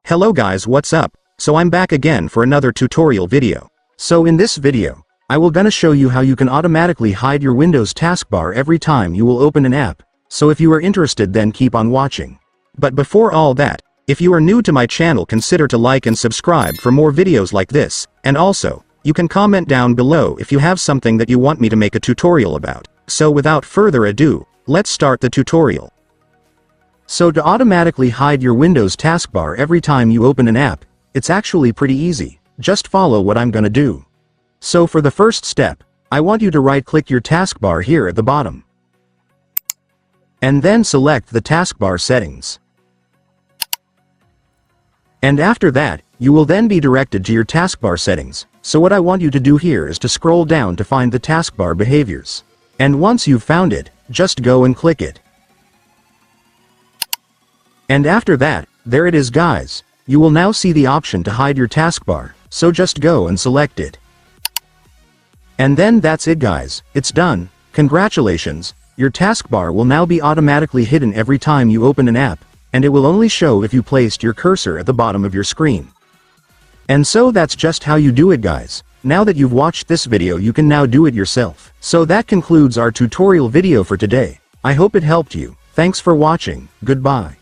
Hello guys, what's up? So I'm back again for another tutorial video. So in this video, I will gonna show you how you can automatically hide your Windows taskbar every time you will open an app. So if you are interested, then keep on watching. But before all that, if you are new to my channel, consider to like and subscribe for more videos like this, and also, you can comment down below if you have something that you want me to make a tutorial about. So without further ado, let's start the tutorial. So to automatically hide your Windows taskbar every time you open an app, it's actually pretty easy. Just follow what I'm gonna do. So for the first step, I want you to right-click your taskbar here at the bottom. And then select the taskbar settings. And after that, you will then be directed to your taskbar settings. So what I want you to do here is to scroll down to find the taskbar behaviors. And once you've found it, just go and click it. And after that, there it is guys. You will now see the option to hide your taskbar, so just go and select it. And then that's it guys, it's done. Congratulations, your taskbar will now be automatically hidden every time you open an app, and it will only show if you placed your cursor at the bottom of your screen. And so that's just how you do it guys. Now that you've watched this video, you can now do it yourself. So that concludes our tutorial video for today. I hope it helped you. Thanks for watching, goodbye.